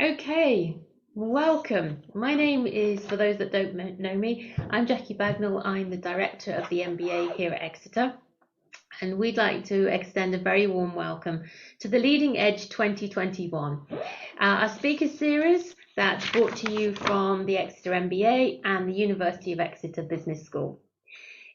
Okay, welcome. My name is, for those that don't know me, I'm Jackie Bagnall. I'm the Director of the MBA here at Exeter, and we'd like to extend a very warm welcome to the Leading Edge 2021, our speaker series that's brought to you from the Exeter MBA and the University of Exeter Business School.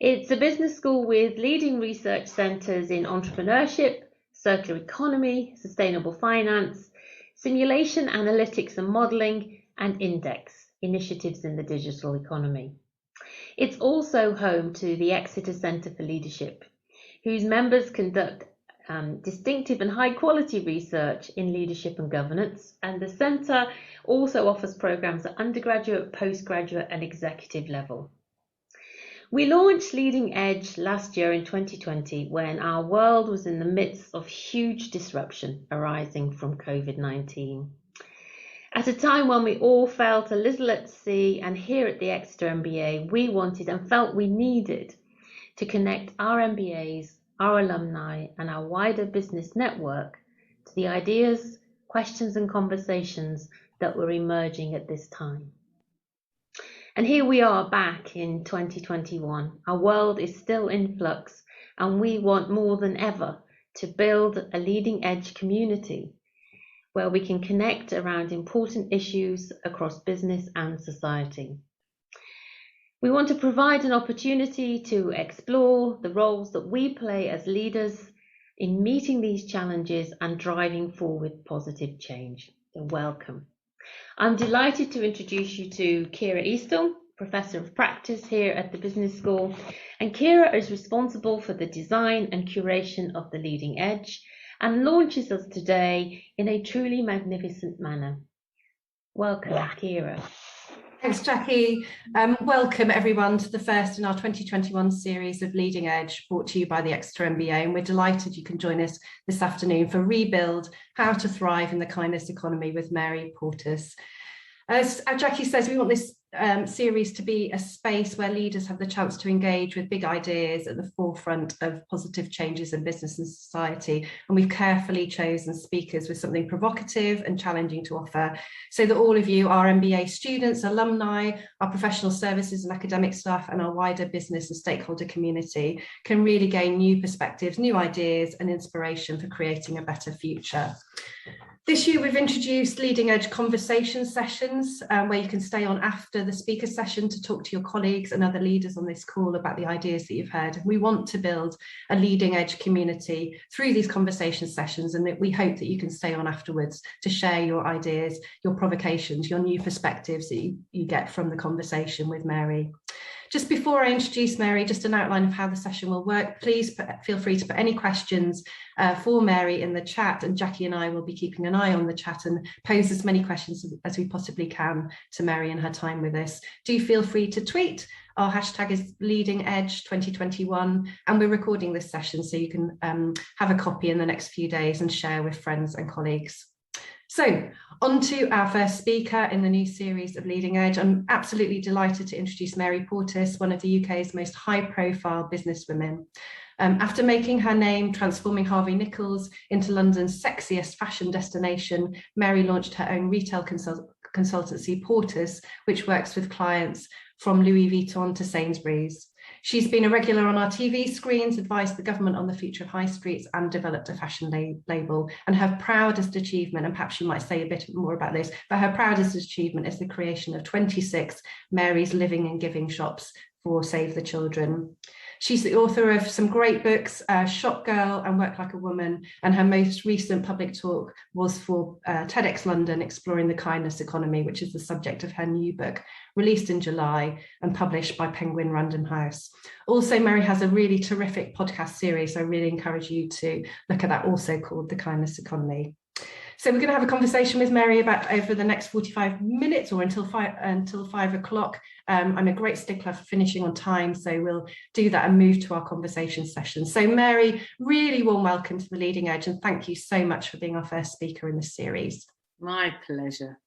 It's a business school with leading research centres in entrepreneurship, circular economy, sustainable finance, simulation, analytics and modelling, and index initiatives in the digital economy. It's also home to the Exeter Centre for Leadership, whose members conduct distinctive and high quality research in leadership and governance, and the centre also offers programmes at undergraduate, postgraduate and executive level. We launched Leading Edge last year in 2020 when our world was in the midst of huge disruption arising from COVID-19. At a time when we all felt a little at sea, and here at the Exeter MBA, we wanted and felt we needed to connect our MBAs, our alumni, and our wider business network to the ideas, questions, and conversations that were emerging at this time. And here we are back in 2021. Our world is still in flux, and we want more than ever to build a leading edge community where we can connect around important issues across business and society. We want to provide an opportunity to explore the roles that we play as leaders in meeting these challenges and driving forward positive change. So welcome. I'm delighted to introduce you to Kira Eastham, Professor of Practice here at the Business School. And Kira is responsible for the design and curation of the Leading Edge and launches us today in a truly magnificent manner. Welcome, Kira. Thanks, Jackie. Welcome everyone to the first in our 2021 series of Leading Edge, brought to you by the Exeter MBA, and we're delighted you can join us this afternoon for Rebuild, How to Thrive in the Kindness Economy with Mary Portas. As Jackie says, we want this series to be a space where leaders have the chance to engage with big ideas at the forefront of positive changes in business and society. And we've carefully chosen speakers with something provocative and challenging to offer, so that all of you, our MBA students, alumni, our professional services and academic staff, and our wider business and stakeholder community can really gain new perspectives, new ideas and inspiration for creating a better future. This year, we've introduced Leading Edge conversation sessions where you can stay on after the speaker session to talk to your colleagues and other leaders on this call about the ideas that you've heard. We want to build a leading edge community through these conversation sessions, and we hope that you can stay on afterwards to share your ideas, your provocations, your new perspectives that you get from the conversation with Mary. Just before I introduce Mary, just an outline of how the session will work. Please feel free to put any questions for Mary in the chat, and Jackie and I will be keeping an eye on the chat and pose as many questions as we possibly can to Mary in her time with us. Do feel free to tweet. Our hashtag is Leading Edge 2021, and we're recording this session so you can have a copy in the next few days and share with friends and colleagues. So, on to our first speaker in the new series of Leading Edge. I'm absolutely delighted to introduce Mary Portas, one of the UK's most high-profile businesswomen. After making her name transforming Harvey Nichols into London's sexiest fashion destination, Mary launched her own retail consultancy, Portas, which works with clients from Louis Vuitton to Sainsbury's. She's been a regular on our TV screens, advised the government on the future of high streets, and developed a fashion label. And her proudest achievement, and perhaps you might say a bit more about this, but her proudest achievement is the creation of 26 Mary's Living and Giving shops for Save the Children. She's the author of some great books, Shop Girl and Work Like a Woman, and her most recent public talk was for TEDx London, Exploring the Kindness Economy, which is the subject of her new book, released in July and published by Penguin Random House. Also, Mary has a really terrific podcast series, so I really encourage you to look at that, also called The Kindness Economy. So we're going to have a conversation with Mary about over the next 45 minutes or until 5 o'clock. I'm a great stickler for finishing on time, so we'll do that and move to our conversation session. So Mary, really warm welcome to the Leading Edge, and thank you so much for being our first speaker in this series. My pleasure.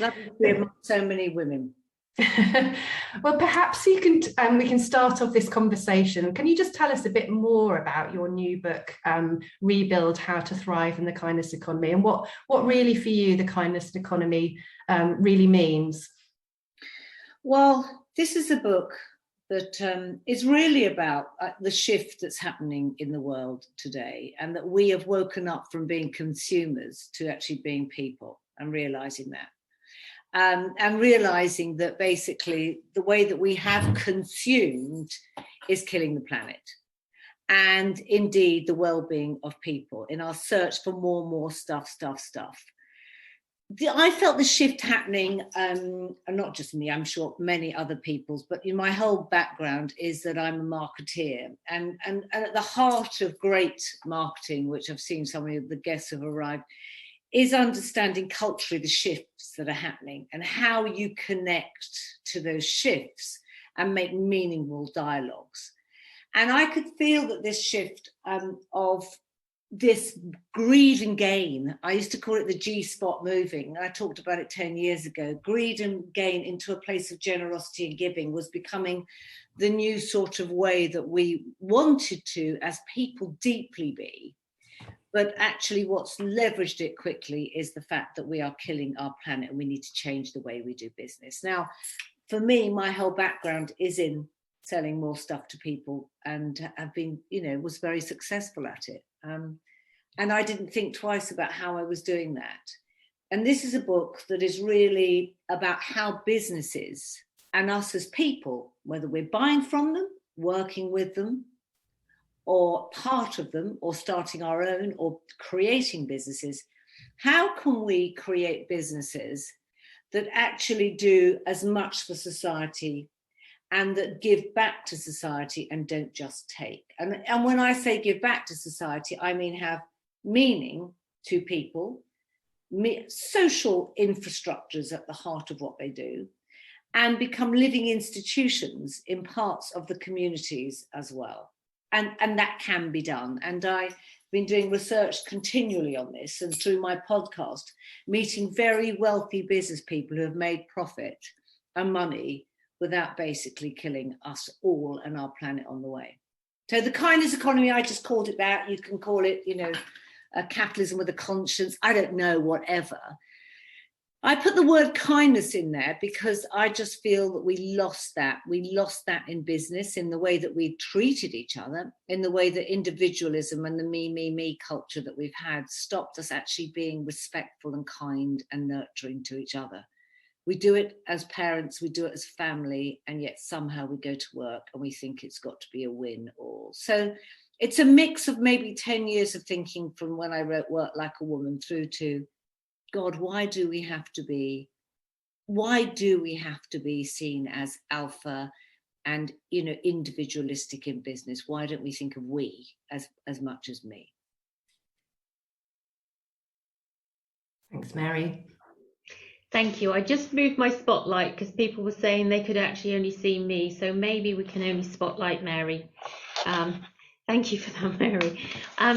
Lovely to be among so many women. Well, perhaps you can we can start off this conversation. Can you just tell us a bit more about your new book, Rebuild: How to Thrive in the Kindness Economy, and what really for you the kindness economy really means? Well, this is a book that is really about the shift that's happening in the world today, and that we have woken up from being consumers to actually being people, and realizing that. And realizing that basically the way that we have consumed is killing the planet, and indeed the well-being of people in our search for more and more stuff. I felt the shift happening, and not just me, I'm sure many other people's, but my whole background is that I'm a marketeer, and at the heart of great marketing, which I've seen some of the guests have arrived, is understanding culturally the shifts that are happening and how you connect to those shifts and make meaningful dialogues. And I could feel that this shift of this greed and gain, I used to call it the G-spot moving. I talked about it 10 years ago. Greed and gain into a place of generosity and giving was becoming the new sort of way that we wanted to, as people, deeply be. But actually what's leveraged it quickly is the fact that we are killing our planet, and we need to change the way we do business. Now, for me, my whole background is in selling more stuff to people, and have been, was very successful at it. And I didn't think twice about how I was doing that. And this is a book that is really about how businesses and us as people, whether we're buying from them, working with them, or part of them, or starting our own, or creating businesses, how can we create businesses that actually do as much for society and that give back to society and don't just take? And when I say give back to society, I mean have meaning to people, social infrastructures at the heart of what they do, and become living institutions in parts of the communities as well. And that can be done. And I've been doing research continually on this, and through my podcast, meeting very wealthy business people who have made profit and money without basically killing us all and our planet on the way. So the kindness economy, I just called it that. You can call it, capitalism with a conscience. I don't know, whatever. I put the word kindness in there because I just feel that we lost that. We lost that in business, in the way that we treated each other, in the way that individualism and the me culture that we've had stopped us actually being respectful and kind and nurturing to each other. We do it as parents, we do it as family, and yet somehow we go to work and we think it's got to be a win all. So it's a mix of maybe 10 years of thinking from when I wrote Work Like a Woman through to, God, why do we have to be seen as alpha and individualistic in business? Why don't we think of we as much as me? Thanks, Mary. Thank you. I just moved my spotlight because people were saying they could actually only see me, so maybe we can only spotlight Mary. Thank you for that, Mary. I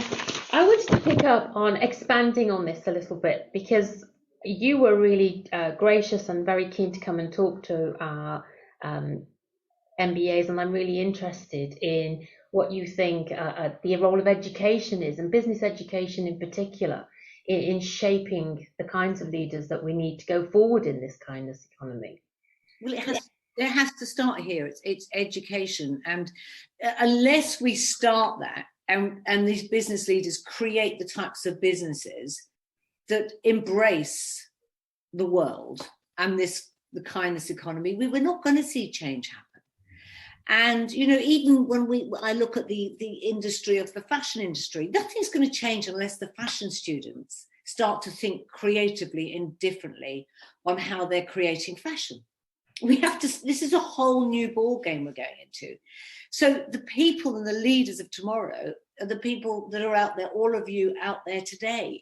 wanted to pick up on expanding on this a little bit, because you were really gracious and very keen to come and talk to our MBAs, and I'm really interested in what you think the role of education is, and business education in particular, in shaping the kinds of leaders that we need to go forward in this kindness economy. Well, it has to start here. It's education, and unless we start that, and these business leaders create the types of businesses that embrace the world and the kindness economy, we're not going to see change happen. And even when I look at the industry of the fashion industry, nothing's going to change unless the fashion students start to think creatively and differently on how they're creating fashion. This is a whole new ball game we're going into. So the people and the leaders of tomorrow are the people that are out there, all of you out there today.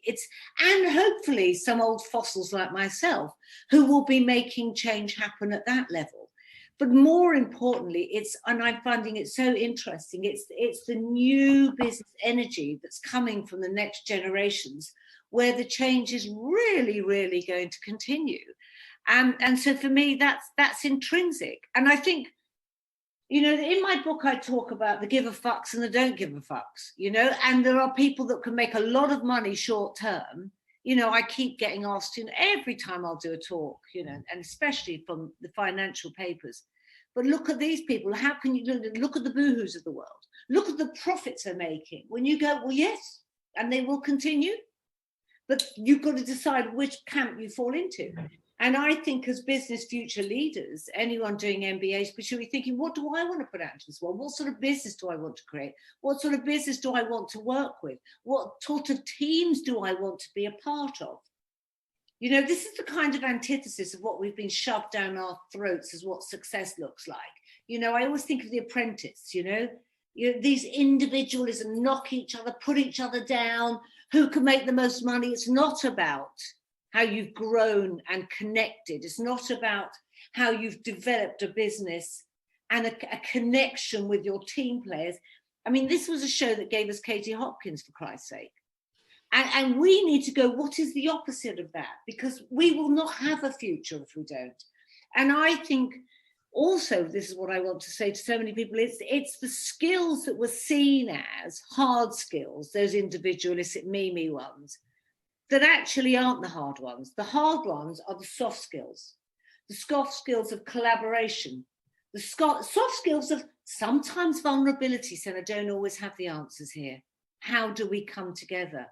And hopefully some old fossils like myself who will be making change happen at that level. But more importantly, and I'm finding it so interesting, it's the new business energy that's coming from the next generations where the change is really, really going to continue. And so for me, that's intrinsic. And I think, you know, in my book, I talk about the give a fucks and the don't give a fucks, you know, and there are people that can make a lot of money short term. You know, I keep getting asked, you know, every time I'll do a talk, you know, and especially from the financial papers. But look at these people. How can you look at the boohoos of the world? Look at the profits they're making. When you go, well, yes, and they will continue. But you've got to decide which camp you fall into. And I think as business future leaders, anyone doing MBAs should be thinking, what do I want to put out into this world? What sort of business do I want to create? What sort of business do I want to work with? What sort of teams do I want to be a part of? You know, this is the kind of antithesis of what we've been shoved down our throats as what success looks like. You know, I always think of The Apprentice, you know, these individualism, knock each other, put each other down, who can make the most money. It's not about how you've grown and connected. It's not about how you've developed a business and a connection with your team players. I mean, this was a show that gave us Katie Hopkins, for Christ's sake. And we need to go, what is the opposite of that? Because we will not have a future if we don't. And I think also, this is what I want to say to so many people, it's the skills that were seen as hard skills, those individualistic, me ones, that actually aren't the hard ones. The hard ones are the soft skills, the soft skills of collaboration, the soft skills of sometimes vulnerability, saying I don't always have the answers here. How do we come together?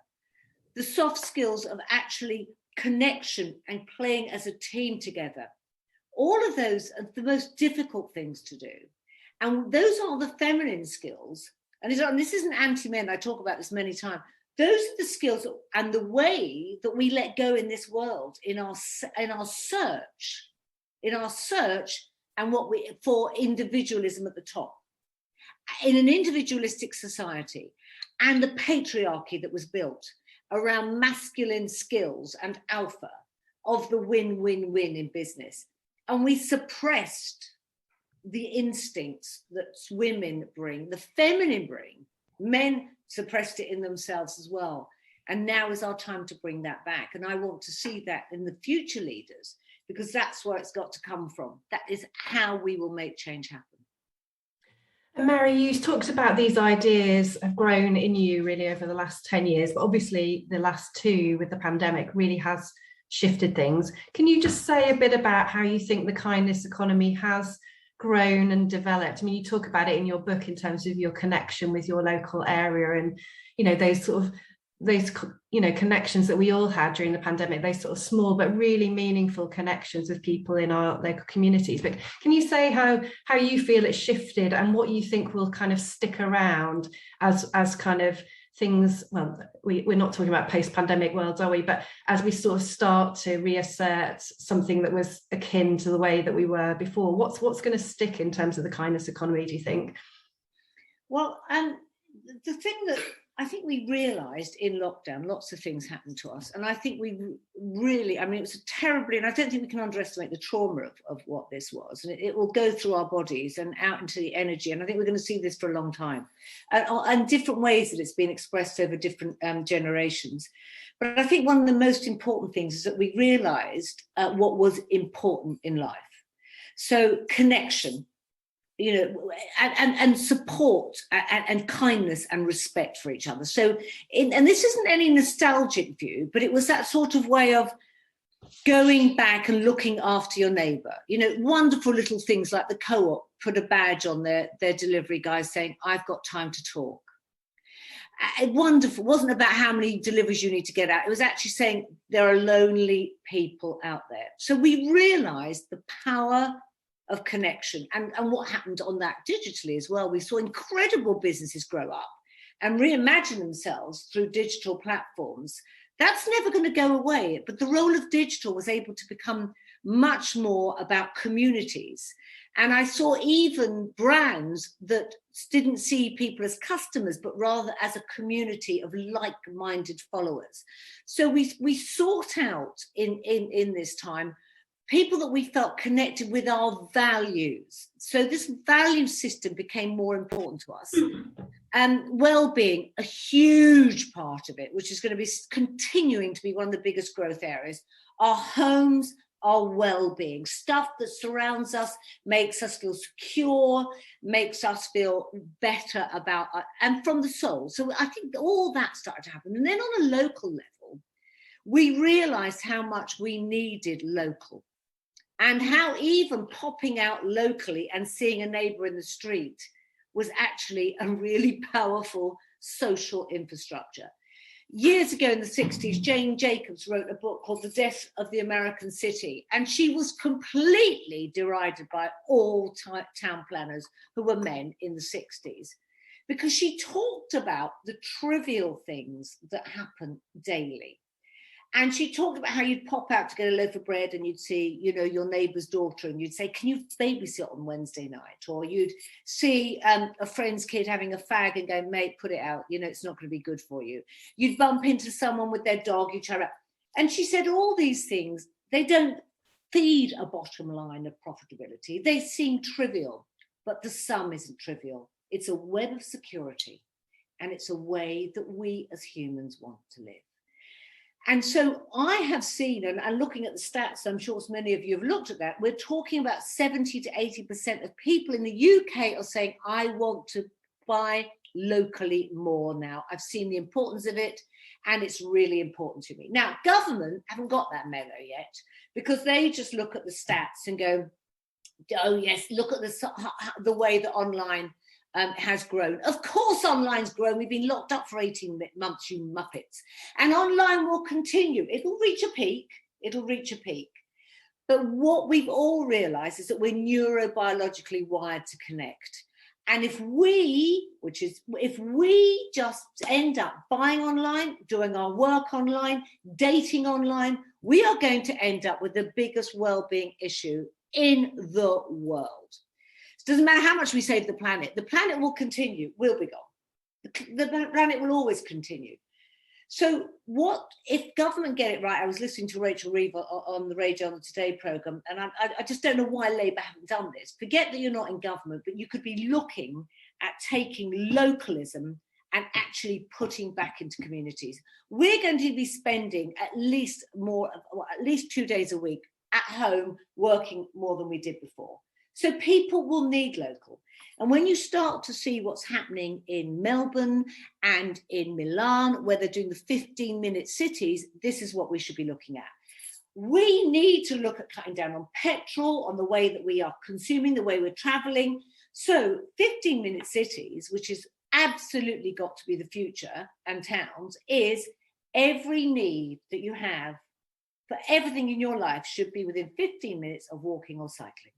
The soft skills of actually connection and playing as a team together. All of those are the most difficult things to do. And those are the feminine skills. And this isn't anti-men, I talk about this many times. Those are the skills and the way that we let go in this world, in our search, and for individualism at the top. In an individualistic society, and the patriarchy that was built around masculine skills and alpha of the win-win-win in business. And we suppressed the instincts that women bring, the feminine bring. Men suppressed it in themselves as well. And now is our time to bring that back. And I want to see that in the future leaders, because that's where it's got to come from. That is how we will make change happen. And Mary, you talked about these ideas have grown in you really over the last 10 years, but obviously the last 2 with the pandemic really has shifted things. Can you just say a bit about how you think the kindness economy has grown and developed? I mean, you talk about it in your book in terms of your connection with your local area and, you know, those connections that we all had during the pandemic, those sort of small but really meaningful connections with people in our local communities. But can you say how you feel it's shifted and what you think will kind of stick around as kind of things, well, we're not talking about post-pandemic worlds, are we? But as we sort of start to reassert something that was akin to the way that we were before, what's going to stick in terms of the kindness economy, do you think? Well, the thing that I think we realised in lockdown, lots of things happened to us. And I think we really, I mean, it was terribly, and I don't think we can underestimate the trauma of what this was. And it will go through our bodies and out into the energy. And I think we're going to see this for a long time. And different ways that it's been expressed over different generations. But I think one of the most important things is that we realised what was important in life. So connection, you know, and support and kindness and respect for each other. So, and this isn't any nostalgic view, but it was that sort of way of going back and looking after your neighbour. You know, wonderful little things like the co-op put a badge on their delivery guys saying, I've got time to talk. Wonderful. It wasn't about how many deliveries you need to get out. It was actually saying there are lonely people out there. So we realised the power of connection and what happened on that digitally as well. We saw incredible businesses grow up and reimagine themselves through digital platforms. That's never going to go away, but the role of digital was able to become much more about communities. And I saw even brands that didn't see people as customers, but rather as a community of like-minded followers. So we sought out in this time people that we felt connected with our values. So this value system became more important to us. And well-being, a huge part of it, which is going to be continuing to be one of the biggest growth areas. Our homes, our well-being. Stuff that surrounds us makes us feel secure, makes us feel better about, and from the soul. So I think all that started to happen. And then on a local level, we realized how much we needed local, and how even popping out locally and seeing a neighbor in the street was actually a really powerful social infrastructure. Years ago in the 60s, Jane Jacobs wrote a book called The Death of the American City, and she was completely derided by all town planners who were men in the 60s, because she talked about the trivial things that happen daily. And she talked about how you'd pop out to get a loaf of bread and you'd see, you know, your neighbour's daughter and you'd say, can you babysit on Wednesday night? Or you'd see a friend's kid having a fag and go, mate, put it out. You know, it's not going to be good for you. You'd bump into someone with their dog, you'd chat about. And she said all these things, they don't feed a bottom line of profitability. They seem trivial, but the sum isn't trivial. It's a web of security, and it's a way that we as humans want to live. And so I have seen, and looking at the stats, I'm sure many of you have looked at that, we're talking about 70 to 80% of people in the UK are saying, I want to buy locally more now. I've seen the importance of it, and it's really important to me. Now, government haven't got that memo yet, because they just look at the stats and go, oh yes, look at the way that online has grown. Of course online's grown. We've been locked up for 18 months, you muppets. And online will continue. It'll reach a peak. It'll reach a peak. But what we've all realized is that we're neurobiologically wired to connect. And if we just end up buying online, doing our work online, dating online, we are going to end up with the biggest well-being issue in the world. Doesn't matter how much we save the planet will continue, will be gone. The planet will always continue. So what if government get it right? I was listening to Rachel Reeve on the Radio on the Today programme, and I just don't know why Labour haven't done this. Forget that you're not in government, but you could be looking at taking localism and actually putting back into communities. We're going to be spending at least 2 days a week at home working more than we did before. So people will need local. And when you start to see what's happening in Melbourne and in Milan, where they're doing the 15-minute cities, this is what we should be looking at. We need to look at cutting down on petrol, on the way that we are consuming, the way we're traveling. So 15-minute cities, which is absolutely got to be the future, and towns, is every need that you have for everything in your life should be within 15 minutes of walking or cycling.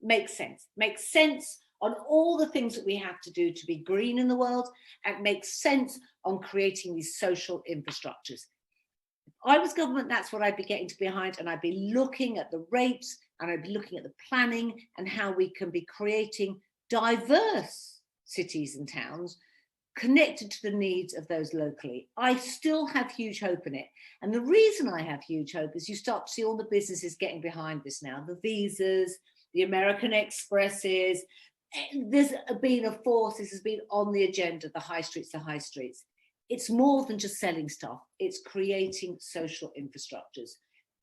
Makes sense on all the things that we have to do to be green in the world, and makes sense on creating these social infrastructures. If I was government, that's what I'd be getting behind, and I'd be looking at the rates, and I'd be looking at the planning and how we can be creating diverse cities and towns connected to the needs of those locally. I still have huge hope in it. And the reason I have huge hope is you start to see all the businesses getting behind this now, the Visas, the American Expresses. There's been a force, this has been on the agenda, the high streets. It's more than just selling stuff, it's creating social infrastructures.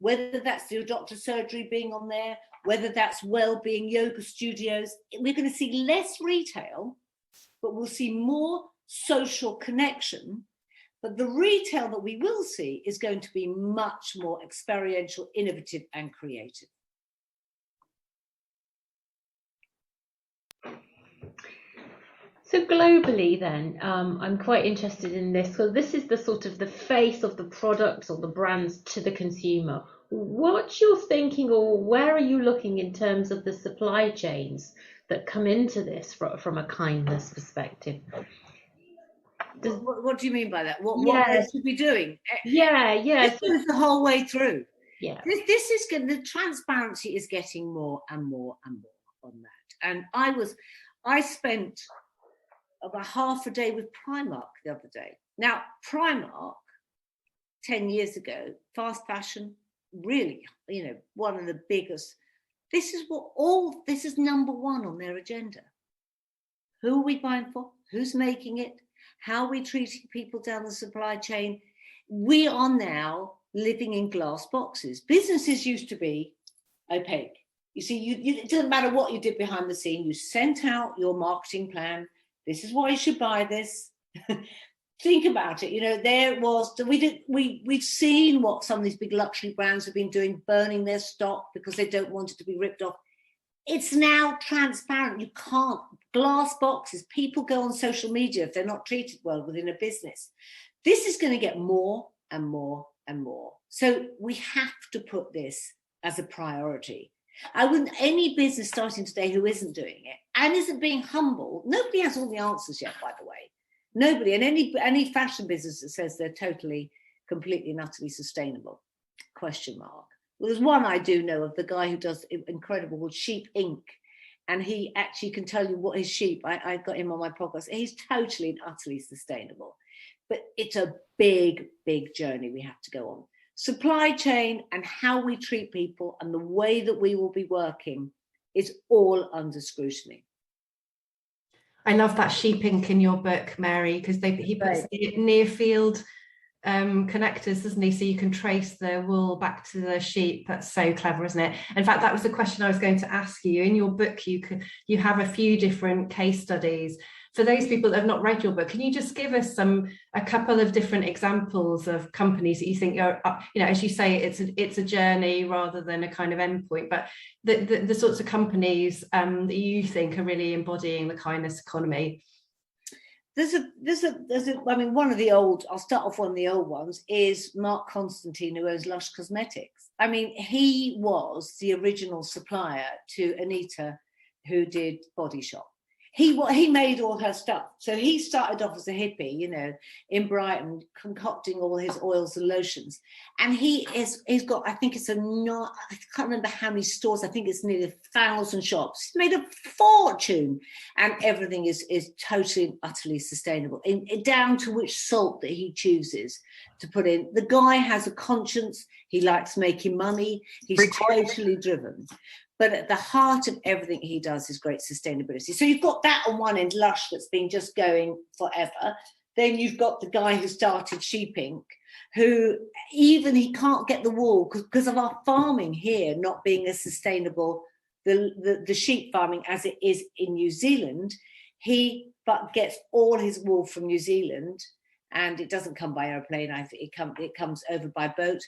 Whether that's your doctor's surgery being on there, whether that's well-being yoga studios, we're going to see less retail, but we'll see more social connection. But the retail that we will see is going to be much more experiential, innovative, and creative. So globally then, I'm quite interested in this. So this is the sort of the face of the products or the brands to the consumer. What's your thinking, or where are you looking in terms of the supply chains that come into this from a kindness perspective? What do you mean by that? What Yes. should we be doing? Yeah. This goes the whole way through. Yeah. This is good. The transparency is getting more and more and more on that. And I spent about half a day with Primark the other day. Now, Primark, 10 years ago, fast fashion, really, one of the biggest. This is number one on their agenda. Who are we buying for? Who's making it? How are we treating people down the supply chain? We are now living in glass boxes. Businesses used to be opaque. You see, it doesn't matter what you did behind the scene. You sent out your marketing plan. This is why you should buy this. Think about it. You know, there was, we've seen what some of these big luxury brands have been doing, burning their stock because they don't want it to be ripped off. It's now transparent. You can't, glass boxes, people go on social media if they're not treated well within a business. This is going to get more and more and more. So we have to put this as a priority. I wouldn't, any business starting today who isn't doing it and isn't being humble, nobody has all the answers yet, by the way. Nobody, and any fashion business that says they're totally, completely and utterly sustainable, question mark. Well, there's one I do know of, the guy who does incredible called Sheep Ink. And he actually can tell you what his sheep, I got him on my podcast, he's totally and utterly sustainable. But it's a big, big journey we have to go on. Supply chain and how we treat people and the way that we will be working is all under scrutiny. I love that sheep ink in your book, Mary, because he puts near field connectors, doesn't he? So you can trace the wool back to the sheep. That's so clever, isn't it? In fact, that was the question I was going to ask you. In your book, you have a few different case studies. For those people that have not read your book, can you just give us a couple of different examples of companies that you think are, you know, as you say, it's a journey rather than a kind of endpoint, but the sorts of companies that you think are really embodying the kindness economy? I mean, one of the old, I'll start off one of the old ones, is Mark Constantine, who owns Lush Cosmetics. I mean, he was the original supplier to Anita, who did Body Shop. He made all her stuff. So he started off as a hippie, you know, in Brighton, concocting all his oils and lotions. And he's got, I think I can't remember how many stores, I think it's nearly 1,000 shops. He's made a fortune. And everything is totally and utterly sustainable, down to which salt that he chooses to put in. The guy has a conscience. He likes making money. He's totally driven. But at the heart of everything he does is great sustainability. So you've got that on one end, Lush, that's been just going forever. Then you've got the guy who started Sheep Ink, who even he can't get the wool because of our farming here not being as sustainable, the sheep farming as it is in New Zealand. He gets all his wool from New Zealand, and it doesn't come by airplane. I think it comes over by boat,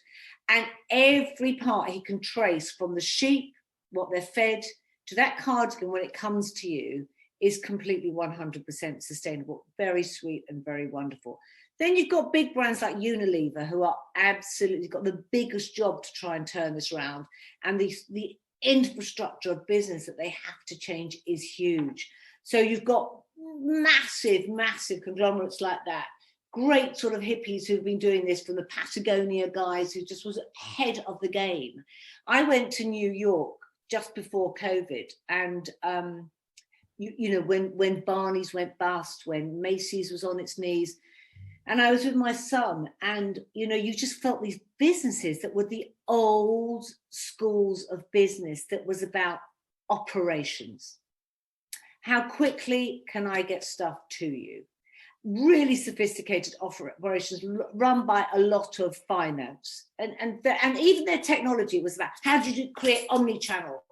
and every part he can trace from the sheep, what they're fed, to that cardigan when it comes to you is completely 100% sustainable. Very sweet and very wonderful. Then you've got big brands like Unilever, who are absolutely got the biggest job to try and turn this around. And the infrastructure of business that they have to change is huge. So you've got massive, massive conglomerates like that. Great sort of hippies who've been doing this, from the Patagonia guys who just was ahead of the game. I went to New York just before COVID, and you know, when Barney's went bust, when Macy's was on its knees, and I was with my son, and you know, you just felt these businesses that were the old schools of business that was about operations. How quickly can I get stuff to you? Really sophisticated operations run by a lot of finance, and even their technology was about how did you create omni-channel.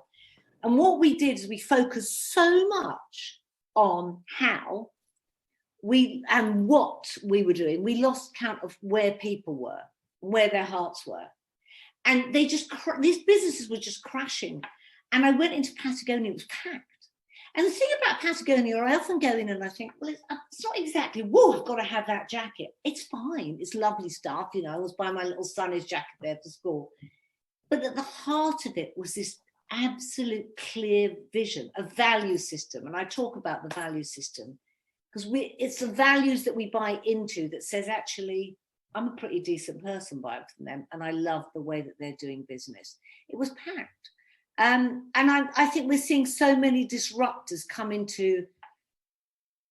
And what we did is we focused so much on how and what we were doing. We lost count of where people were, where their hearts were, and these businesses were just crashing. And I went into Patagonia; it was packed. And the thing about Patagonia, I often go in and I think, well, it's not exactly, whoa, I've got to have that jacket. It's fine. It's lovely stuff. You know, I was buying my little son his jacket there for school. But at the heart of it was this absolute clear vision, a value system. And I talk about the value system because it's the values that we buy into that says, actually, I'm a pretty decent person buying from them. And I love the way that they're doing business. It was packed. And I think we're seeing so many disruptors come into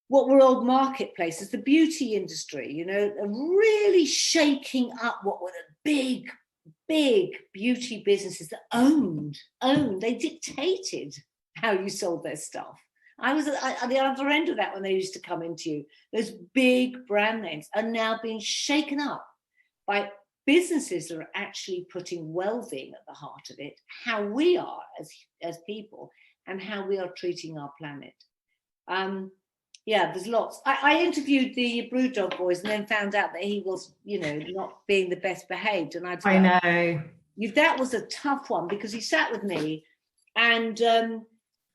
what were old marketplaces, the beauty industry, you know, really shaking up what were the big beauty businesses that owned. They dictated how you sold their stuff. I was at the other end of that when they used to come into you. Those big brand names are now being shaken up by businesses that are actually putting well-being at the heart of it, how we are as people, and how we are treating our planet. Yeah, there's lots. I interviewed the Brewdog boys and then found out that he was, not being the best behaved. And I know. That was a tough one, because he sat with me and,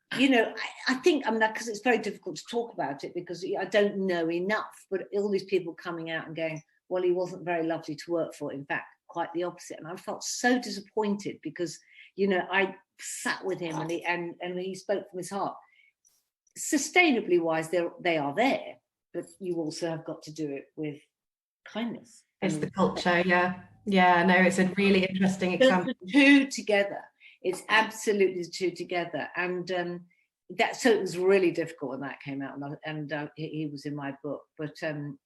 I think, because it's very difficult to talk about it because I don't know enough, but all these people coming out and going, well, he wasn't very lovely to work for. In fact, quite the opposite. And I felt so disappointed because, I sat with him and he spoke from his heart. Sustainably wise, they are there, but you also have got to do it with kindness. It's the culture, yeah. No, it's a really interesting example. The two together. It's absolutely the two together, and so it was really difficult when that came out, and he was in my book. But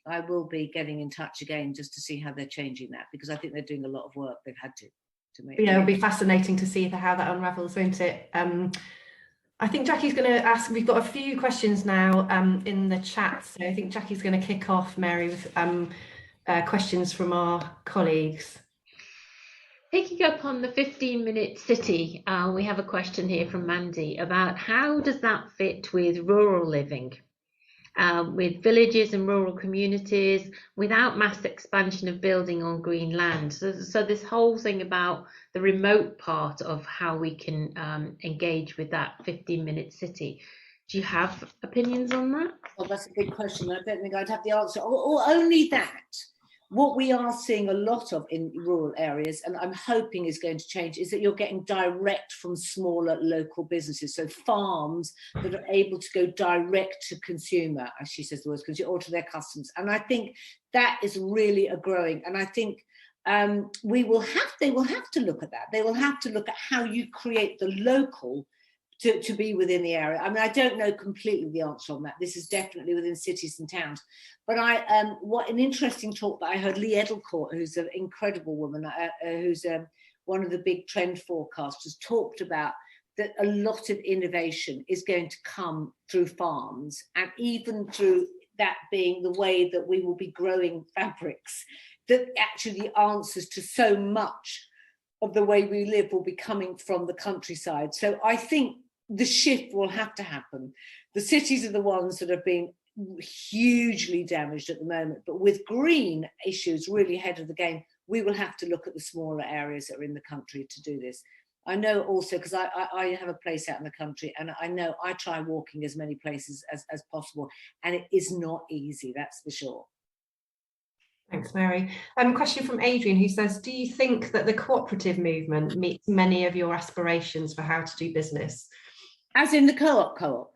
I will be getting in touch again just to see how they're changing that, because I think they're doing a lot of work. They've had to make. Yeah, it'll be fascinating to see how that unravels, won't it? I think Jackie's going to ask, we've got a few questions now in the chat. So I think Jackie's going to kick off, Mary, with questions from our colleagues. Picking up on the 15-minute city, we have a question here from Mandy about how does that fit with rural living, with villages and rural communities without mass expansion of building on green land. So this whole thing about the remote part of how we can engage with that 15-minute city. Do you have opinions on that? Well, that's a big question. I don't think I'd have the answer. Or only that. What we are seeing a lot of in rural areas, and I'm hoping is going to change, is that you're getting direct from smaller local businesses. So farms that are able to go direct to consumer, as she says the words, or to their customers. And I think that is really a growing. And I think they will have to look at that. They will have to look at how you create the local to be within the area. I mean, I don't know completely the answer on that. This is definitely within cities and towns. But what an interesting talk that I heard Lee Edelcourt, who's an incredible woman, who's one of the big trend forecasters, talked about that a lot of innovation is going to come through farms, and even through that being the way that we will be growing fabrics, that actually the answers to so much of the way we live will be coming from the countryside. So I think the shift will have to happen. The cities are the ones that have been hugely damaged at the moment, but with green issues really ahead of the game, we will have to look at the smaller areas that are in the country to do this. I know also, because I have a place out in the country, and I know I try walking as many places as possible, and it is not easy, that's for sure. Thanks, Mary. Question from Adrian, who says, do you think that the cooperative movement meets many of your aspirations for how to do business? As in the co-op?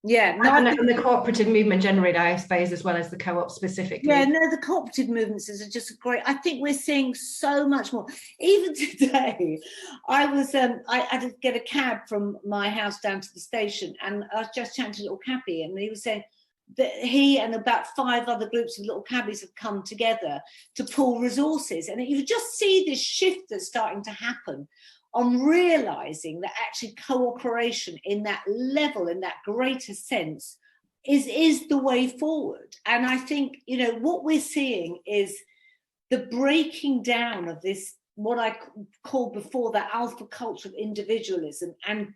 Yeah. And the cooperative movement generally, I suppose, as well as the co-op specifically. Yeah, no, the cooperative movements is just great. I think we're seeing so much more. Even today, I had to get a cab from my house down to the station, and I was just chatting to little cabbie, and he was saying that he and about 5 other groups of little cabbies have come together to pool resources. And you just see this shift that's starting to happen on realizing that actually cooperation in that level, in that greater sense, is the way forward. And I think, what we're seeing is the breaking down of this, what I called before, the alpha culture of individualism, and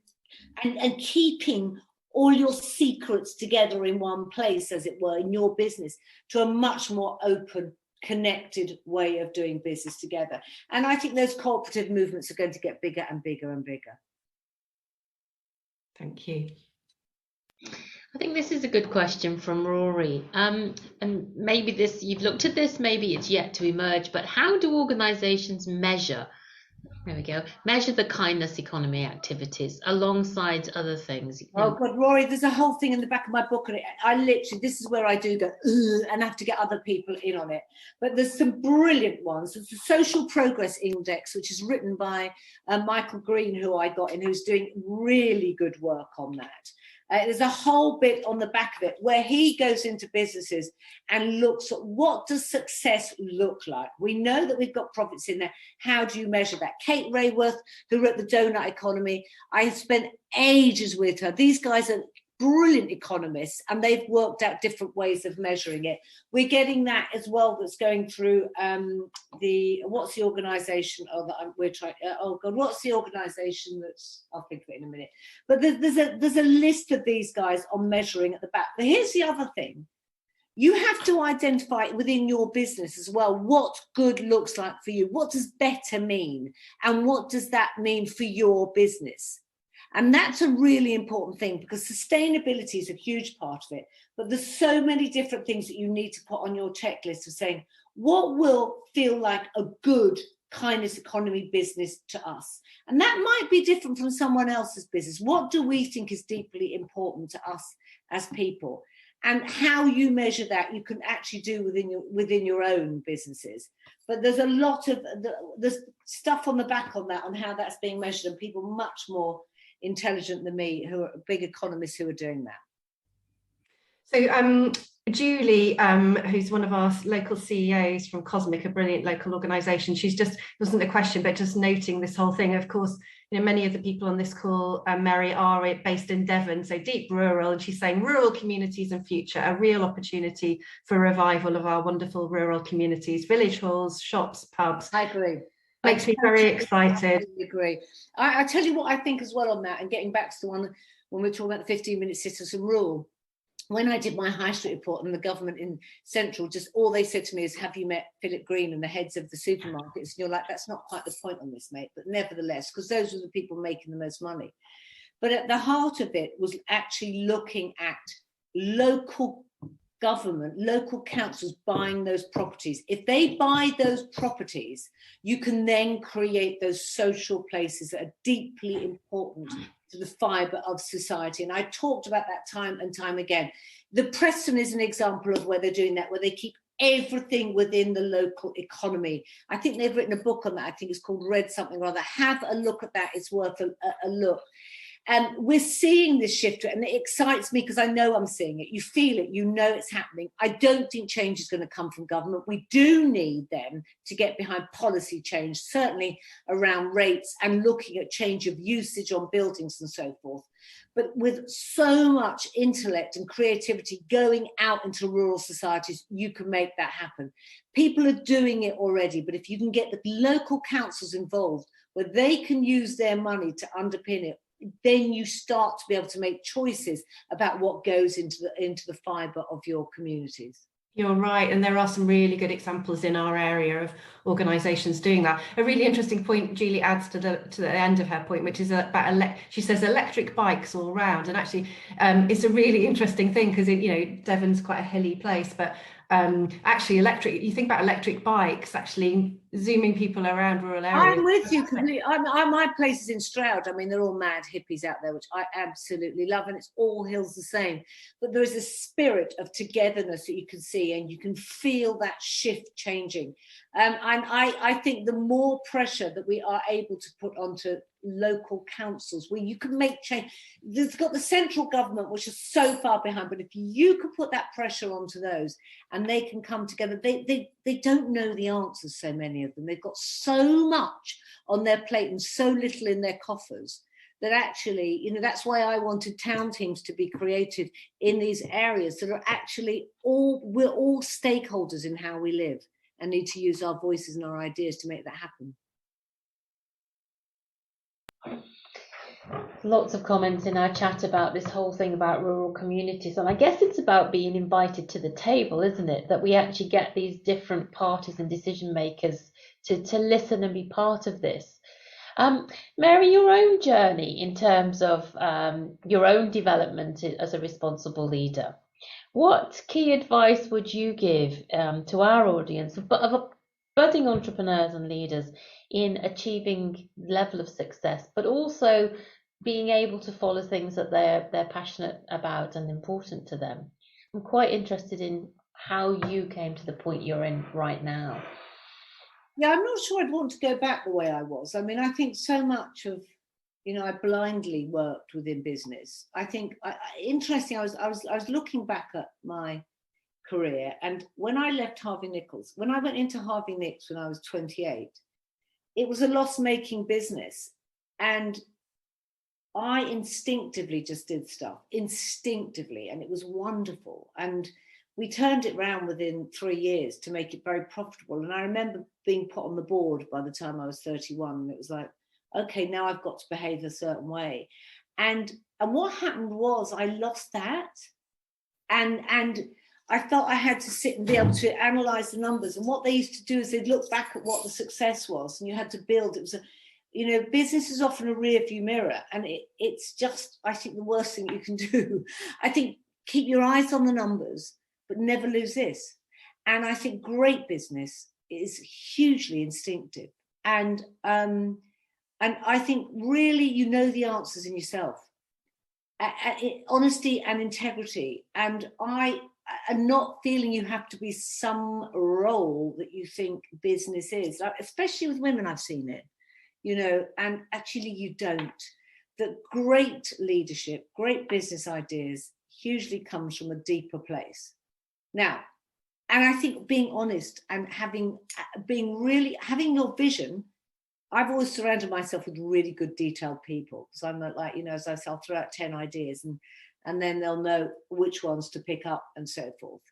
keeping all your secrets together in one place, as it were, in your business, to a much more open, connected way of doing business together. And I think those cooperative movements are going to get bigger and bigger and bigger. Thank you. I think this is a good question from Rory. And maybe you've looked at this, maybe it's yet to emerge, but how do organisations measure the kindness economy activities alongside other things? Oh God, Rory, there's a whole thing in the back of my book, and this is where I do go and have to get other people in on it. But there's some brilliant ones. There's the Social Progress Index, which is written by Michael Green, who I got in, who's doing really good work on that. There's a whole bit on the back of it where he goes into businesses and looks at what does success look like. We know that we've got profits in there. How do you measure that? Kate Rayworth, who wrote The Donut Economy, I spent ages with her. These guys are brilliant economists, and they've worked out different ways of measuring it. We're getting that as well. That's going through what's the organisation? What's the organisation that's? I'll think of it in a minute. But there's a list of these guys on measuring at the back. But here's the other thing. You have to identify within your business as well what good looks like for you. What does better mean? And what does that mean for your business? And that's a really important thing, because sustainability is a huge part of it. But there's so many different things that you need to put on your checklist of saying, what will feel like a good kindness economy business to us? And that might be different from someone else's business. What do we think is deeply important to us as people? And how you measure that, you can actually do within your own businesses. But there's a lot of there's stuff on the back on that, on how that's being measured, and people much more intelligent than me, who are big economists, who are doing that. So Julie, who's one of our local CEOs from Cosmic, a brilliant local organisation, she's just, wasn't a question, but just noting this whole thing. Of course, you know, many of the people on this call, Mary, are based in Devon, so deep rural, and she's saying rural communities and future, a real opportunity for revival of our wonderful rural communities, village halls, shops, pubs. I agree. Makes me very excited. I agree. I tell you what I think as well on that, and getting back to the one when we're talking about the 15-minute citizen rule. When I did my high street report, and the government in Central, just all they said to me is, have you met Philip Green and the heads of the supermarkets? And you're like, that's not quite the point on this, mate. But nevertheless, because those were the people making the most money. But at the heart of it was actually looking at local government, local councils buying those properties. If they buy those properties, you can then create those social places that are deeply important to the fibre of society. And I talked about that time and time again. The Preston is an example of where they're doing that, where they keep everything within the local economy. I think they've written a book on that. I think it's called Red Something or Other. Have a look at that. It's worth a look. And we're seeing this shift, and it excites me because I know I'm seeing it. You feel it, you know it's happening. I don't think change is going to come from government. We do need them to get behind policy change, certainly around rates and looking at change of usage on buildings and so forth. But with so much intellect and creativity going out into rural societies, you can make that happen. People are doing it already, but if you can get the local councils involved, where they can use their money to underpin it, then you start to be able to make choices about what goes into the fibre of your communities. You're right, and there are some really good examples in our area of organisations doing that. A really interesting point Julie adds to the end of her point, which is about she says electric bikes all round, and actually it's a really interesting thing because Devon's quite a hilly place, but actually you think about electric bikes actually zooming people around rural areas. I'm with you completely. My place is in Stroud. I mean, they're all mad hippies out there, which I absolutely love, and it's all hills the same. But there is a spirit of togetherness that you can see, and you can feel that shift changing. And I think the more pressure that we are able to put onto local councils, where you can make change. There's got the central government, which is so far behind, but if you could put that pressure onto those and they can come together, they don't know the answers, so many of them. They've got so much on their plate and so little in their coffers that actually, that's why I wanted town teams to be created in these areas that are actually we're all stakeholders in how we live and need to use our voices and our ideas to make that happen. Lots of comments in our chat about this whole thing about rural communities, and I guess it's about being invited to the table, isn't it? That we actually get these different parties and decision makers to listen and be part of this. Mary, your own journey in terms of your own development as a responsible leader, what key advice would you give to our audience of budding entrepreneurs and leaders in achieving level of success, but also being able to follow things that they're passionate about and important to them? I'm quite interested in how you came to the point you're in right now. Yeah, I'm not sure I'd want to go back the way I was. I mean, I think so much of, I blindly worked within business. I think, interesting, I was looking back at my career, and when I left Harvey Nichols, when I went into Harvey Nicks when I was 28, it was a loss-making business. And I instinctively just did stuff, instinctively, and it was wonderful. And we turned it around within 3 years to make it very profitable. And I remember being put on the board by the time I was 31, and it was like, okay, now I've got to behave a certain way. And what happened was I lost that. And I felt I had to sit and be able to analyze the numbers. And what they used to do is they'd look back at what the success was, and you had to build. It was business is often a rear view mirror, and it's just, I think, the worst thing you can do. I think keep your eyes on the numbers, but never lose this. And I think great business is hugely instinctive. And I think really the answers in yourself. Honesty and integrity. And not feeling you have to be some role that you think business is, especially with women. I've seen it, and actually you don't. That great leadership, great business ideas hugely comes from a deeper place. Now, and I think being honest and having your vision. I've always surrounded myself with really good detailed people, because I'm like, as I say, I'll throw out 10 ideas and then they'll know which ones to pick up and so forth.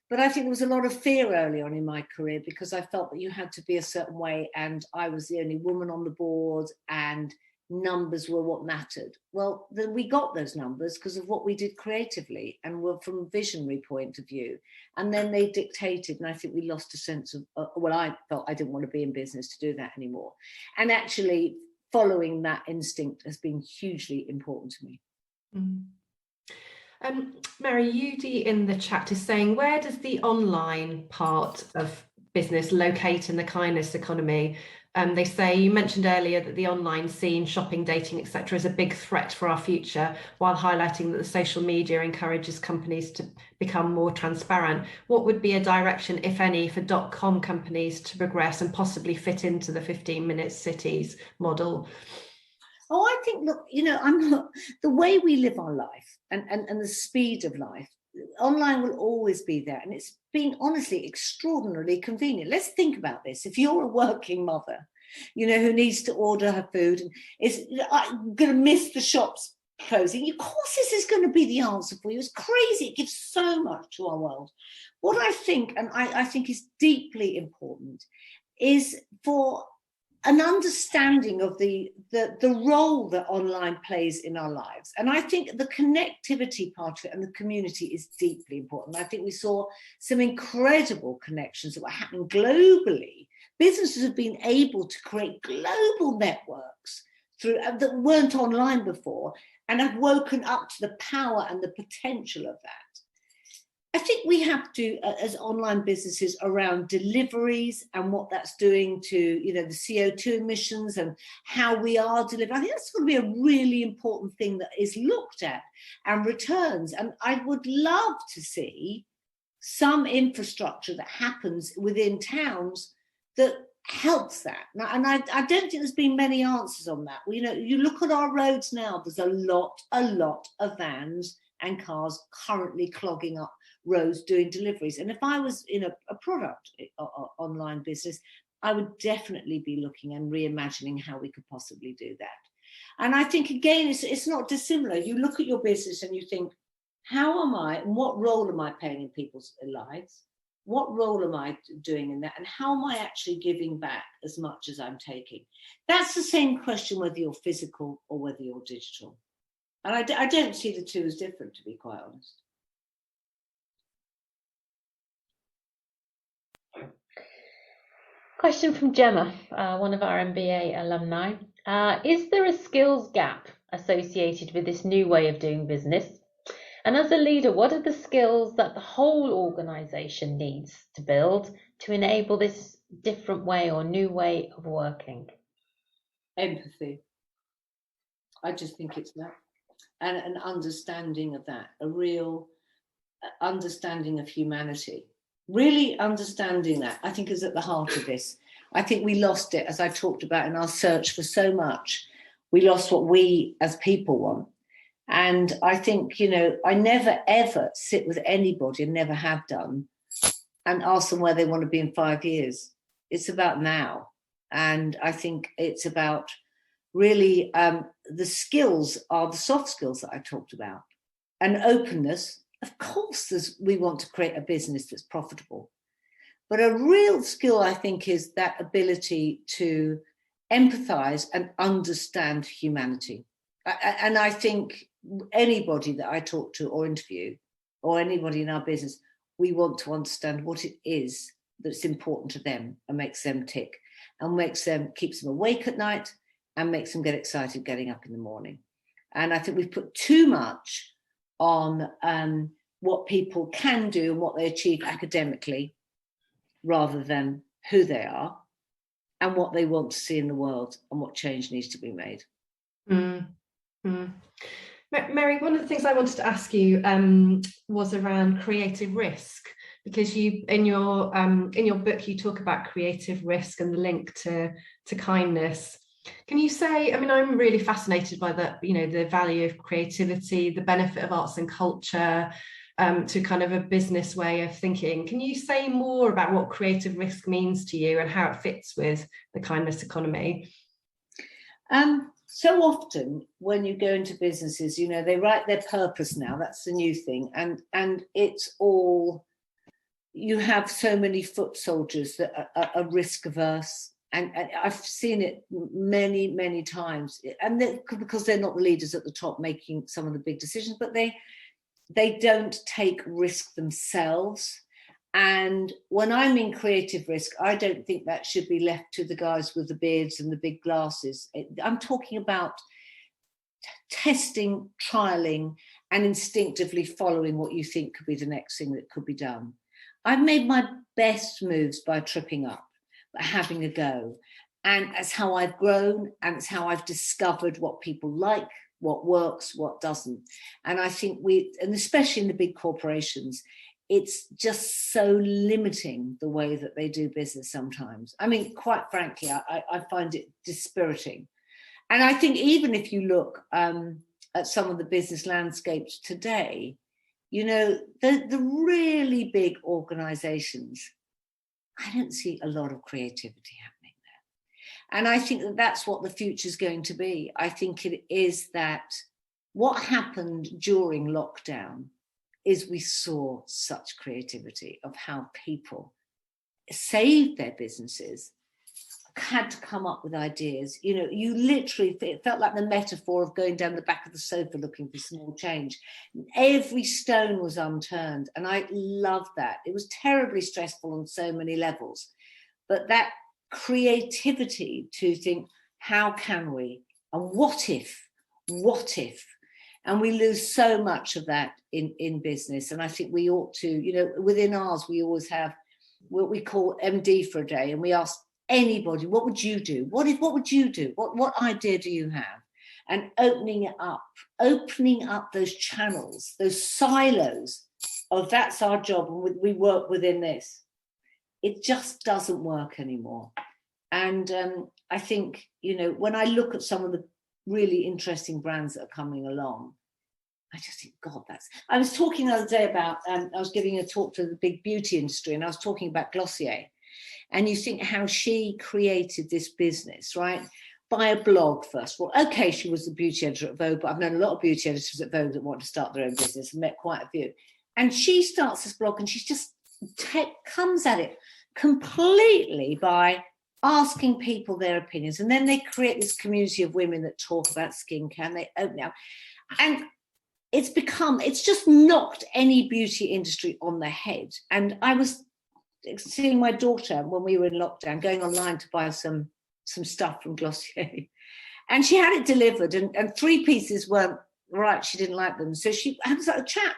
But I think there was a lot of fear early on in my career, because I felt that you had to be a certain way, and I was the only woman on the board, and numbers were what mattered. Well, then we got those numbers because of what we did creatively and were from a visionary point of view. And then they dictated, and I think we lost a sense of, I felt I didn't want to be in business to do that anymore. And actually following that instinct has been hugely important to me. Mary, Yudi in the chat is saying, where does the online part of business locate in the kindness economy? They say, you mentioned earlier that the online scene, shopping, dating, etc., is a big threat for our future, while highlighting that the social media encourages companies to become more transparent. What would be a direction, if any, for .com companies to progress and possibly fit into the 15-minute cities model? Oh, I think, look, I'm not, the way we live our life and the speed of life, online will always be there. And it's been honestly extraordinarily convenient. Let's think about this. If you're a working mother, who needs to order her food and is going to miss the shops closing, of course this is going to be the answer for you. It's crazy. It gives so much to our world. What I think, and I think is deeply important, is for an understanding of the role that online plays in our lives. And I think the connectivity part of it and the community is deeply important. I think we saw some incredible connections that were happening globally. Businesses have been able to create global networks that weren't online before, and have woken up to the power and the potential of that. I think we have to, as online businesses, around deliveries and what that's doing to, the CO2 emissions and how we are delivering. I think that's going to be a really important thing that is looked at, and returns. And I would love to see some infrastructure that happens within towns that helps that. And I don't think there's been many answers on that. You look at our roads now, there's a lot of vans and cars currently clogging up roads doing deliveries. And if I was in a product online business, I would definitely be looking and reimagining how we could possibly do that. And I think, again, it's not dissimilar. You look at your business and you think, how am I, and what role am I playing in people's lives? What role am I doing in that? And how am I actually giving back as much as I'm taking? That's the same question whether you're physical or whether you're digital. And I don't see the two as different, to be quite honest. Question from Gemma, one of our MBA alumni. Is there a skills gap associated with this new way of doing business? And as a leader, what are the skills that the whole organisation needs to build to enable this different way or new way of working? Empathy. I just think it's that. And an understanding of that, a real understanding of humanity. Really understanding that, I think, is at the heart of this. I think we lost it, as I talked about, in our search for so much. We lost what we as people want. And I think, I never, ever sit with anybody, and never have done, and ask them where they want to be in 5 years. It's about now. And I think it's about really the skills are the soft skills that I talked about. And openness, of course, we want to create a business that's profitable. But a real skill, I think, is that ability to empathize and understand humanity. And I think anybody that I talk to or interview, or anybody in our business, we want to understand what it is that's important to them and makes them tick and keeps them awake at night and makes them get excited getting up in the morning. And I think we've put too much on what people can do and what they achieve academically, rather than who they are and what they want to see in the world and what change needs to be made. Mary, one of the things I wanted to ask you was around creative risk, because you in your book you talk about creative risk and the link to kindness. Can you say, I mean, I'm really fascinated by the value of creativity, the benefit of arts and culture, to kind of a business way of thinking. Can you say more about what creative risk means to you and how it fits with the kindness economy? So often when you go into businesses, they write their purpose now. That's the new thing. And it's all, you have so many foot soldiers that are risk averse. And I've seen it many, many times. And because they're not the leaders at the top making some of the big decisions, but they don't take risk themselves. And when I mean creative risk, I don't think that should be left to the guys with the beards and the big glasses. I'm talking about testing, trialing, and instinctively following what you think could be the next thing that could be done. I've made my best moves by tripping up, by having a go. And that's how I've grown, and it's how I've discovered what people like, what works, what doesn't. And I think and especially in the big corporations, it's just so limiting the way that they do business sometimes. I mean, quite frankly, I find it dispiriting. And I think even if you look at some of the business landscapes today, the really big organizations, I don't see a lot of creativity happening there. And I think that that's what the future is going to be. I think it is that what happened during lockdown is we saw such creativity of how people saved their businesses, had to come up with ideas. You literally, it felt like the metaphor of going down the back of the sofa looking for small change. Every stone was unturned, and I loved that. It was terribly stressful on so many levels, but that creativity to think, how can we, and what if, and we lose so much of that in business. And I think we ought to, within ours, we always have what we call MD for a day, and we ask anybody, what would you do? What would you do? What idea do you have? And opening up those channels, those silos of that's our job, and we work within this. It just doesn't work anymore. And I think, when I look at some of the really interesting brands that are coming along, I just think, God, I was talking the other day about, I was giving a talk to the big beauty industry, and I was talking about Glossier. And you think how she created this business, right? By a blog, first of all. Okay, she was the beauty editor at Vogue, but I've known a lot of beauty editors at Vogue that want to start their own business, and met quite a few. And she starts this blog, and she's just comes at it completely by asking people their opinions. And then they create this community of women that talk about skincare, and they open it up. And it's just knocked any beauty industry on the head. And I was seeing my daughter when we were in lockdown, going online to buy some stuff from Glossier. And she had it delivered, and 3 pieces weren't right. She didn't like them. So she had a chat,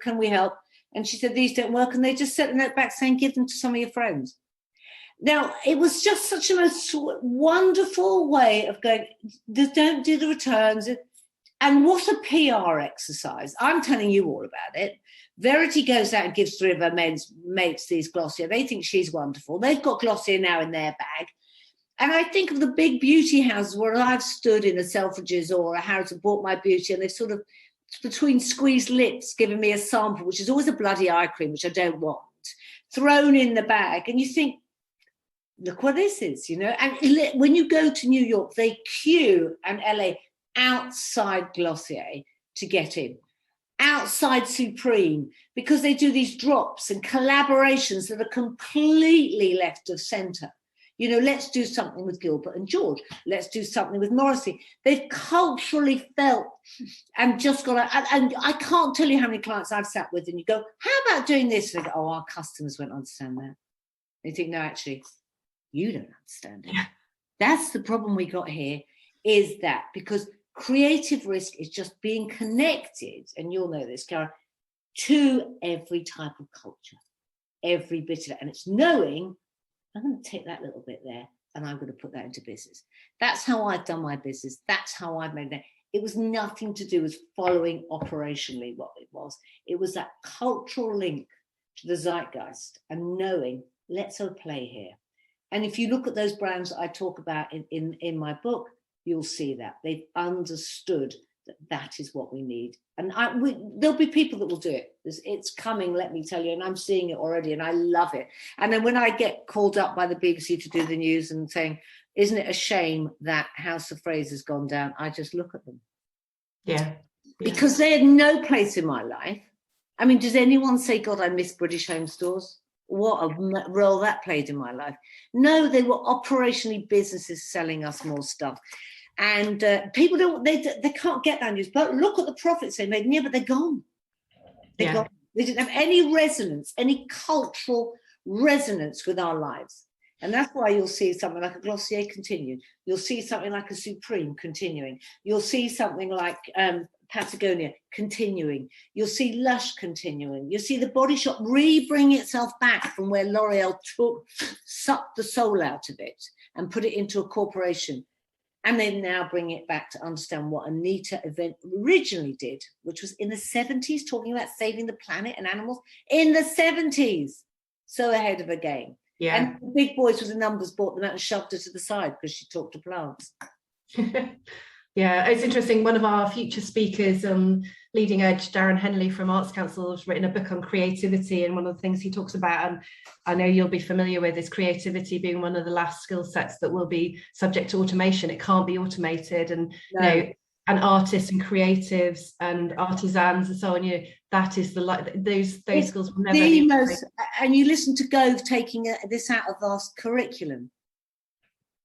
can we help? And she said, these don't work. And they just sent a note back saying, give them to some of your friends. Now, it was just such a most wonderful way of going, don't do the returns. And what a PR exercise. I'm telling you all about it. Verity goes out and gives 3 of her mates these Glossier. They think she's wonderful. They've got Glossier now in their bag. And I think of the big beauty houses where I've stood in a Selfridges or a Harrods and bought my beauty, and they've sort of, between squeezed lips, given me a sample, which is always a bloody eye cream, which I don't want, thrown in the bag. And you think, look what this is, you know. And when you go to New York, they queue, and LA, outside Glossier to get in, outside Supreme, because they do these drops and collaborations that are completely left of center. You know, let's do something with Gilbert and George. Let's do something with Morrissey. They've culturally felt and just got, and I can't tell you how many clients I've sat with, and you go, how about doing this? And they go, oh, our customers won't understand that. And you think, no, actually, you don't understand it. That's the problem we got here, is that because creative risk is just being connected, and you'll know this, Karen, to every type of culture, every bit of it. And it's knowing, I'm going to take that little bit there and I'm going to put that into business. That's how I've done my business. That's how I've made that. It was nothing to do with following operationally what it was. It was that cultural link to the zeitgeist and knowing, let's all play here. And if you look at those brands that I talk about in my book, you'll see that they've understood that is what we need. And there'll be people that will do it. It's coming, let me tell you, and I'm seeing it already, and I love it. And then when I get called up by the BBC to do the news and saying, isn't it a shame that House of Fraser's gone down? I just look at them. Yeah. Because they had no place in my life. I mean, does anyone say, God, I miss British Home Stores? What a role that played in my life. No, they were operationally businesses selling us more stuff. And people they can't get that news. But look at the profits they made. Yeah, but they're gone. They're gone. They didn't have any resonance, any cultural resonance with our lives. And that's why you'll see something like a Glossier continue. You'll see something like a Supreme continuing. You'll see something like Patagonia continuing. You'll see Lush continuing. You'll see the Body Shop re-bring itself back from where L'Oreal sucked the soul out of it and put it into a corporation. And they now bring it back to understand what Anita event originally did, which was in the 70s, talking about saving the planet and animals in the 70s. So ahead of a game. Yeah. And the big boys with the numbers bought them out and shoved her to the side because she talked to plants. Yeah, it's interesting. One of our future speakers on Leading Edge, Darren Henley from Arts Council, has written a book on creativity, and one of the things he talks about, and I know you'll be familiar with, is creativity being one of the last skill sets that will be subject to automation. It can't be automated, and No. you know, and artists and creatives and artisans and so on, you know, that is those skills will never be most, and you listen to Gove taking this out of our curriculum.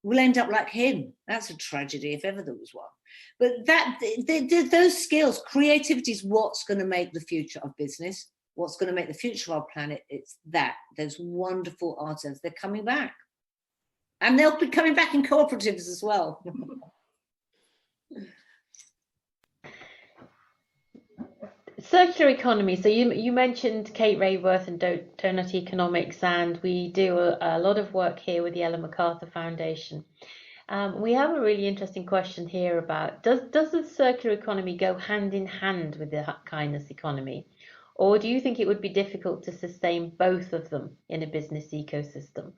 We'll end up like him. That's a tragedy if ever there was one. But those skills, creativity is what's going to make the future of business, what's going to make the future of our planet. It's that. Those wonderful artisans, they're coming back. And they'll be coming back in cooperatives as well. Circular economy. So you mentioned Kate Rayworth and Donut Economics, and we do a lot of work here with the Ellen MacArthur Foundation. We have a really interesting question here about, does the circular economy go hand in hand with the kindness economy? Or do you think it would be difficult to sustain both of them in a business ecosystem?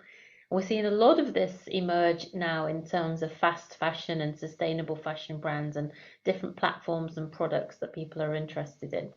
We're seeing a lot of this emerge now in terms of fast fashion and sustainable fashion brands and different platforms and products that people are interested in.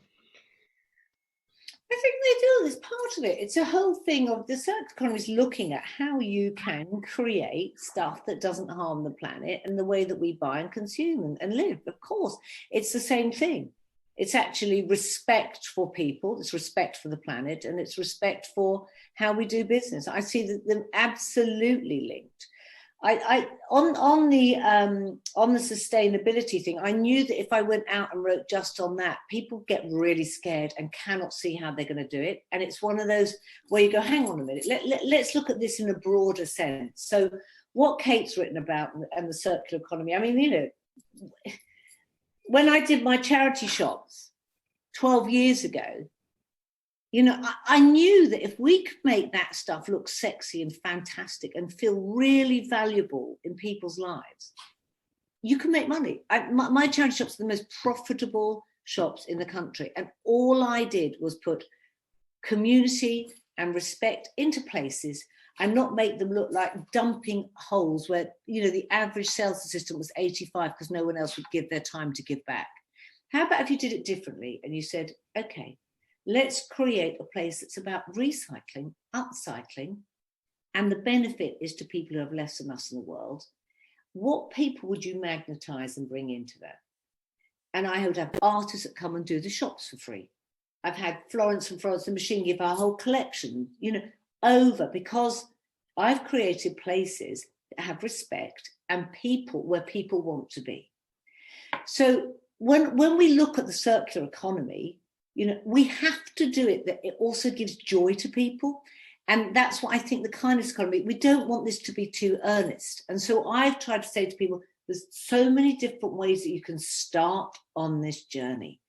I think they do. It's part of it. It's a whole thing of the circular economy is looking at how you can create stuff that doesn't harm the planet and the way that we buy and consume and live. Of course, it's the same thing. It's actually respect for people, it's respect for the planet, and it's respect for how we do business. I see them absolutely linked. On the sustainability thing, I knew that if I went out and wrote just on that, people get really scared and cannot see how they're going to do it. And it's one of those where you go, hang on a minute, let's look at this in a broader sense. So what Kate's written about and the circular economy, I mean, you know, when I did my charity shops 12 years ago, you know, I knew that if we could make that stuff look sexy and fantastic and feel really valuable in people's lives, you can make money. My charity shops are the most profitable shops in the country. And all I did was put community and respect into places and not make them look like dumping holes where, you know, the average sales assistant was 85 because no one else would give their time to give back. How about if you did it differently and you said, okay, let's create a place that's about recycling, upcycling, and the benefit is to people who have less than us in the world, what people would you magnetize and bring into that? And I would have artists that come and do the shops for free. I've had Florence from Florence the Machine give our whole collection, over, because I've created places that have respect and people where people want to be. So when we look at the circular economy, we have to do it that it also gives joy to people. And that's what I think the kindness economy, we don't want this to be too earnest. And so I've tried to say to people, there's so many different ways that you can start on this journey.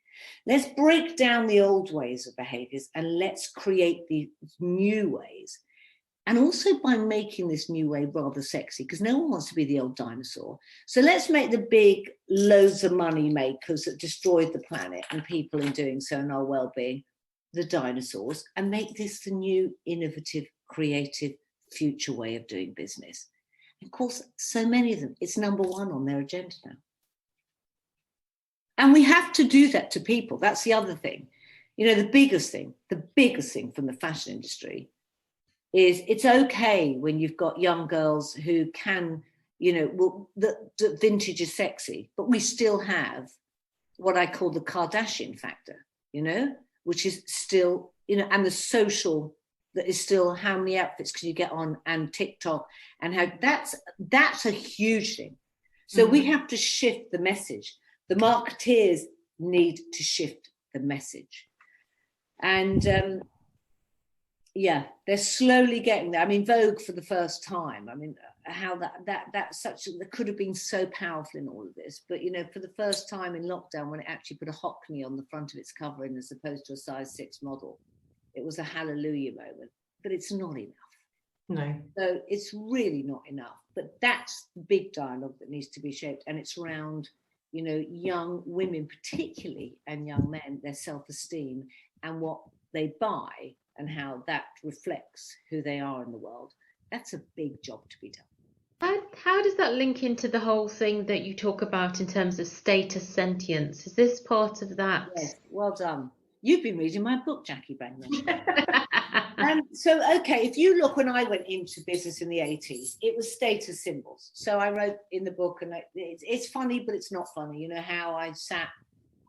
Let's break down the old ways of behaviors and let's create these new ways. And also by making this new way rather sexy, because no one wants to be the old dinosaur. So let's make the big loads of money makers that destroyed the planet and people in doing so and our well-being, the dinosaurs, and make this the new, innovative, creative, future way of doing business. Of course, so many of them, it's number one on their agenda now. And we have to do that to people. That's the other thing. The biggest thing from the fashion industry is it's okay when you've got young girls who can, the vintage is sexy, but we still have what I call the Kardashian factor, which is still, and the social that is still how many outfits can you get on and TikTok and how that's a huge thing. So we have to shift the message. The marketeers need to shift the message. And they're slowly getting there. I mean, Vogue for the first time. I mean, how that could have been so powerful in all of this. But, for the first time in lockdown, when it actually put a Hockney on the front of its covering as opposed to a size 6 model, it was a hallelujah moment. But it's not enough. No. So it's really not enough. But that's the big dialogue that needs to be shaped. And it's around, young women particularly, and young men, their self-esteem and what they buy and how that reflects who they are in the world. That's a big job to be done. How does that link into the whole thing that you talk about in terms of status sentience? Is this part of that? Yes, well done. You've been reading my book, Jackie Bagnall. So, okay, if you look, when I went into business in the 80s, it was status symbols. So I wrote in the book, and it's funny, but it's not funny, how I sat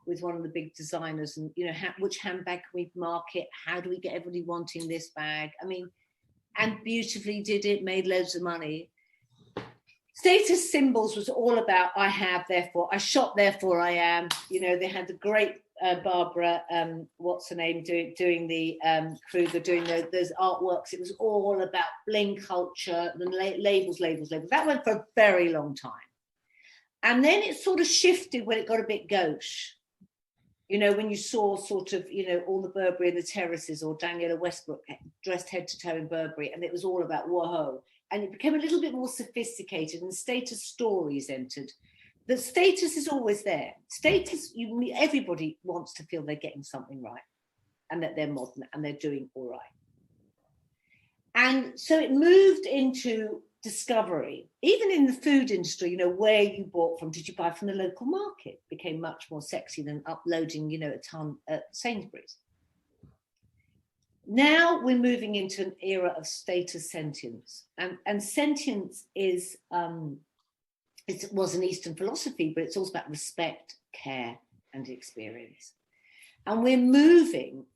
with one of the big designers and, which handbag can we market? How do we get everybody wanting this bag? I mean, and beautifully did it, made loads of money. Status symbols was all about I have, therefore, I shop, therefore I am. They had the great Barbara, what's her name, doing the Kruger, doing those artworks. It was all about bling culture, and labels. That went for a very long time. And then it sort of shifted when it got a bit gauche. When you saw sort of, all the Burberry and the terraces, or Daniela Westbrook dressed head to toe in Burberry, and it was all about whoa. And it became a little bit more sophisticated, and status stories entered. The status is always there. Status, everybody wants to feel they're getting something right and that they're modern and they're doing all right. And so it moved into discovery. Even in the food industry, where you bought from, did you buy from the local market? Became much more sexy than uploading, a ton at Sainsbury's. Now we're moving into an era of status sentience. And sentience is... it was an Eastern philosophy, but it's also about respect, care, and experience. And we're moving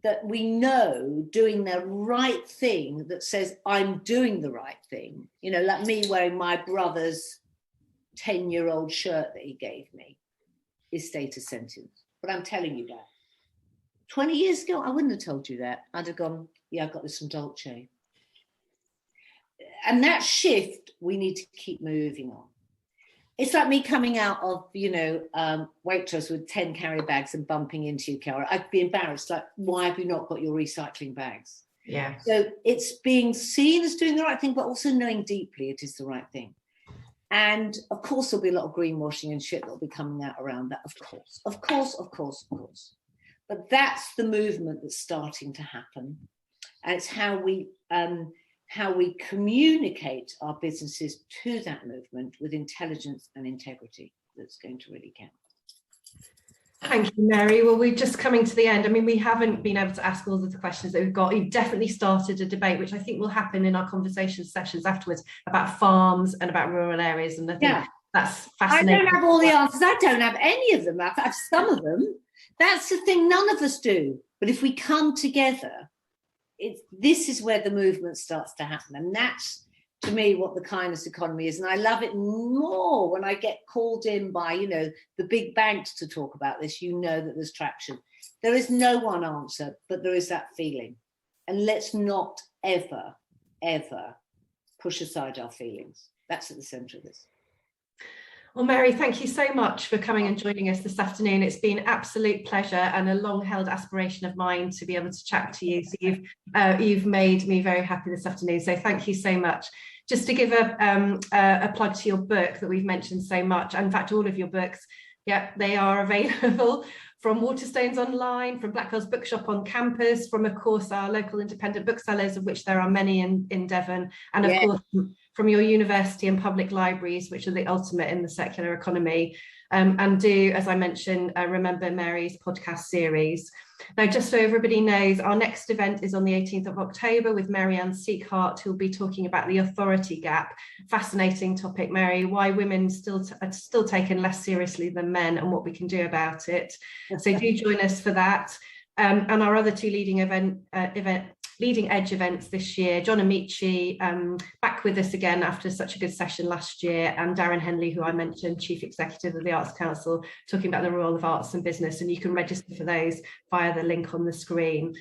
that we know doing the right thing that says, I'm doing the right thing. Like me wearing my brother's 10-year-old shirt that he gave me is status sentience. But I'm telling you that. 20 years ago, I wouldn't have told you that. I'd have gone, yeah, I got this from Dolce. And that shift, we need to keep moving on. It's like me coming out of, Waitrose with 10 carry bags and bumping into your car. I'd be embarrassed. Like, why have you not got your recycling bags? Yeah. So it's being seen as doing the right thing, but also knowing deeply it is the right thing. And of course, there'll be a lot of greenwashing and shit that'll be coming out around that. Of course. But that's the movement that's starting to happen. And it's how we communicate our businesses to that movement with intelligence and integrity that's going to really count. Thank you, Mary. Well, we're just coming to the end. I mean, we haven't been able to ask all of the questions that we've got. You've definitely started a debate, which I think will happen in our conversation sessions afterwards, about farms and about rural areas. And I think that's fascinating. I don't have all the answers. I don't have any of them. I've some of them. That's the thing, none of us do. But if we come together, this is where the movement starts to happen. And that's, to me, what the kindness economy is. And I love it more when I get called in by, the big banks to talk about this. That there's traction. There is no one answer, but there is that feeling. And let's not ever, ever push aside our feelings. That's at the centre of this. Well, Mary, thank you so much for coming and joining us this afternoon. It's been an absolute pleasure and a long-held aspiration of mine to be able to chat to you. So you've made me very happy this afternoon. So thank you so much. Just to give a plug to your book that we've mentioned so much, in fact, all of your books, they are available from Waterstones Online, from Blackwell's Bookshop on campus, from, of course, our local independent booksellers, of which there are many in Devon, and of course, from your university and public libraries, which are the ultimate in the circular economy. And do, as I mentioned, remember Mary's podcast series. Now, just so everybody knows, our next event is on the 18th of October with Mary-Ann Seekhart, who'll be talking about the authority gap. Fascinating topic, Mary, why women are still taken less seriously than men and what we can do about it. So do join us for that. And our other two leading edge events this year, John Amici back with us again after such a good session last year, and Darren Henley, who I mentioned, Chief Executive of the Arts Council, talking about the role of arts and business. And you can register for those via the link on the screen.